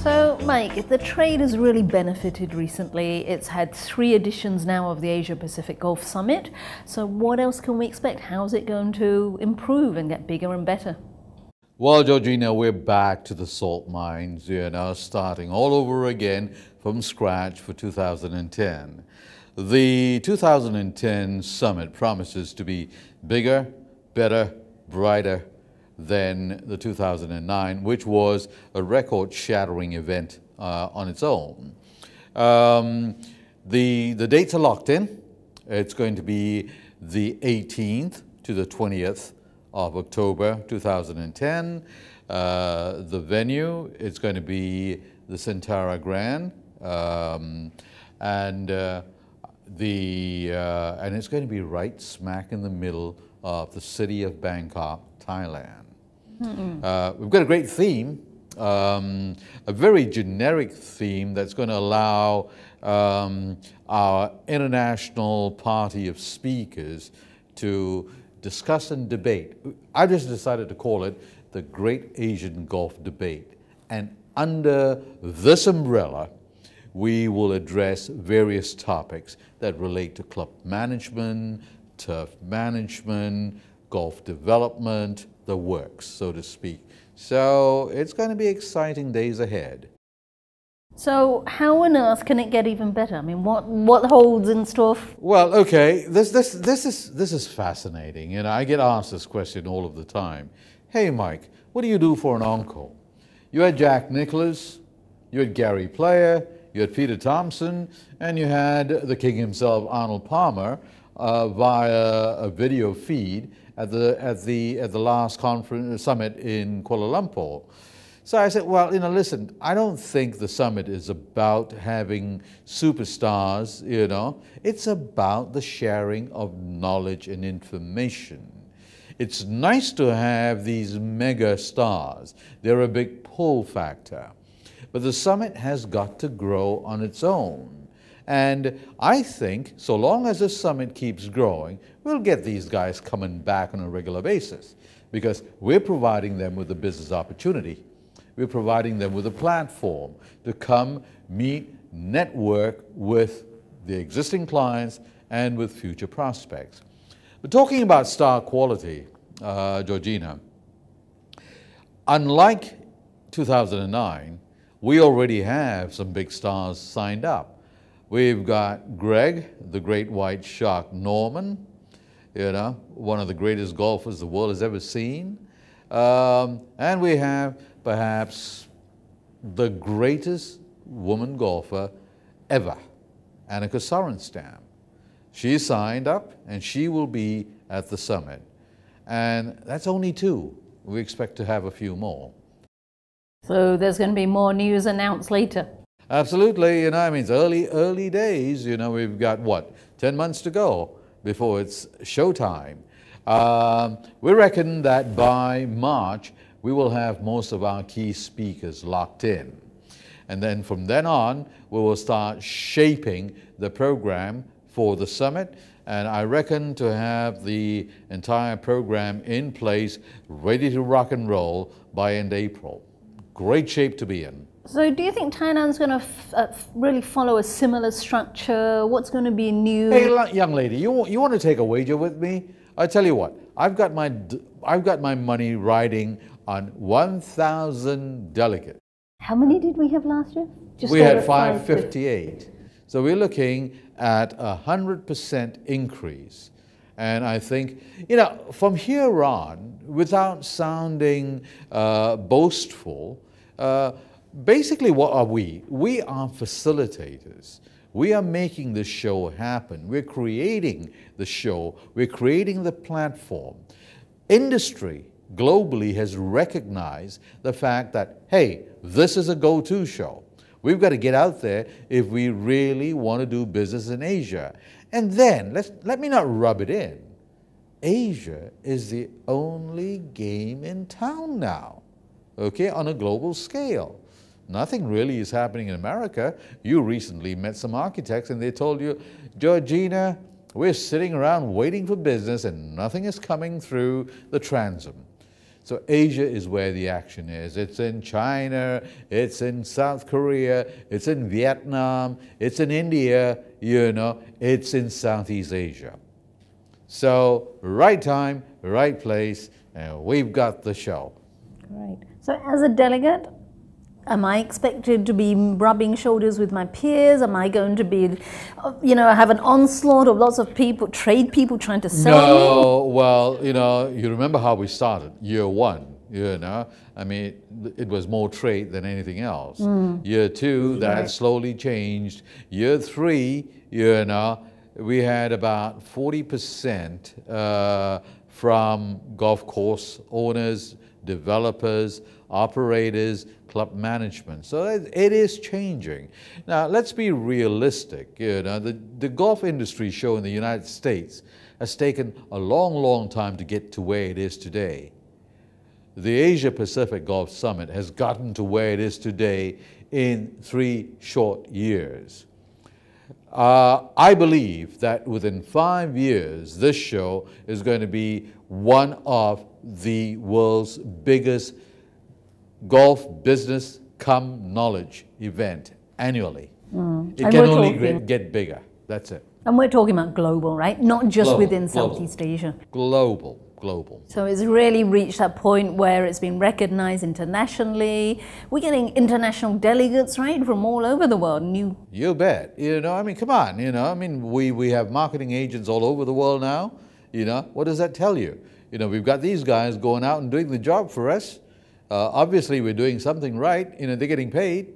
So, Mike, the trade has really benefited recently. It's had 3 editions now of the Asia-Pacific Gulf Summit. So what else can we expect? How's it going to improve and get bigger and better? Well, Georgina, we're back to the salt mines, starting all over again from scratch for 2010. The 2010 summit promises to be bigger, better, brighter than the 2009, which was a record-shattering event on its own. The dates are locked in. It's going to be the 18th to the 20th of October 2010. The venue is going to be the Centara Grand, and it's going to be right smack in the middle of the city of Bangkok, Thailand. We've got a great theme, a very generic theme that's going to allow our international party of speakers to discuss and debate. I've just decided to call it the Great Asian Gulf Debate. And under this umbrella, we will address various topics that relate to club management, turf management, golf development, the works, so to speak. So it's going to be exciting days ahead. So how on earth can it get even better? I mean, what holds in store? Well, okay, this is fascinating. You know, I get asked this question all of the time. Hey, Mike, what do you do for an uncle? You had Jack Nicklaus, you had Gary Player, you had Peter Thompson, and you had the king himself, Arnold Palmer, via a video feed at the last conference summit in Kuala Lumpur. So I said, well, listen, I don't think the summit is about having superstars, It's about the sharing of knowledge and information. It's nice to have these mega stars. They're a big pull factor. But the summit has got to grow on its own. And I think so long as the summit keeps growing, we'll get these guys coming back on a regular basis because we're providing them with a business opportunity. We're providing them with a platform to come, meet, network with the existing clients and with future prospects. But talking about star quality, Georgina, unlike 2009, we already have some big stars signed up. We've got Greg, the great white shark Norman, one of the greatest golfers the world has ever seen. And we have perhaps the greatest woman golfer ever, Annika Sorenstam. She signed up and she will be at the summit. And that's only 2. We expect to have a few more. So there's going to be more news announced later. Absolutely, it's early days. We've got, 10 months to go before it's showtime. We reckon that by March, we will have most of our key speakers locked in. And then from then on, we will start shaping the program for the summit. And I reckon to have the entire program in place, ready to rock and roll by end April. Great shape to be in. So do you think Thailand's going to really follow a similar structure? What's going to be new? Hey, young lady, you want to take a wager with me? I tell you what, I've got my money riding on 1,000 delegates. How many did we have last year? We had 558. So we're looking at 100% increase. And I think, from here on, without sounding boastful, basically what are we? We are facilitators. We are making the show happen. We're creating the show. We're creating the platform. Industry globally has recognized the fact that, hey, this is a go-to show. We've got to get out there if we really want to do business in Asia. And then, let me not rub it in. Asia is the only game in town now, okay, on a global scale. Nothing really is happening in America. You recently met some architects and they told you, Georgina, we're sitting around waiting for business and nothing is coming through the transom. So Asia is where the action is. It's in China, it's in South Korea, it's in Vietnam, it's in India, it's in Southeast Asia. So right time, right place, and we've got the show. Right. So as a delegate, am I expected to be rubbing shoulders with my peers? Am I going to be, have an onslaught of lots of people, trade people trying to sell me? No, well, you remember how we started, year one, I mean, it was more trade than anything else. Year two, that slowly changed. Year three, we had about 40% from golf course owners, developers, operators, club management. So it is changing. Now, let's be realistic. The golf industry show in the United States has taken a long, long time to get to where it is today. The Asia Pacific Golf Summit has gotten to where it is today in 3 short years. I believe that within 5 years, this show is going to be one of the world's biggest golf business cum knowledge event annually. It can only get bigger. That's it. And we're talking about global, right? Not just within Southeast Asia. Global. So it's really reached that point where it's been recognized internationally. We're getting international delegates, right, from all over the world. You bet. I mean, come on. We have marketing agents all over the world now. What does that tell you? We've got these guys going out and doing the job for us. Obviously, we're doing something right. They're getting paid.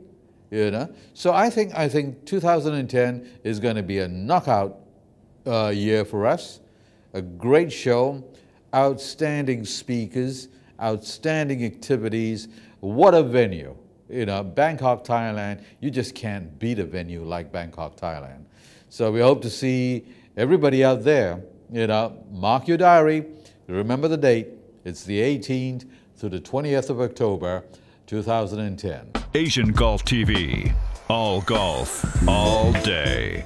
So I think 2010 is going to be a knockout year for us. A great show. Outstanding speakers, outstanding activities. What a venue. Bangkok, Thailand, you just can't beat a venue like Bangkok, Thailand. So we hope to see everybody out there. Mark your diary, remember the date. It's the 18th through the 20th of October, 2010. Asian Golf TV. All golf, all day.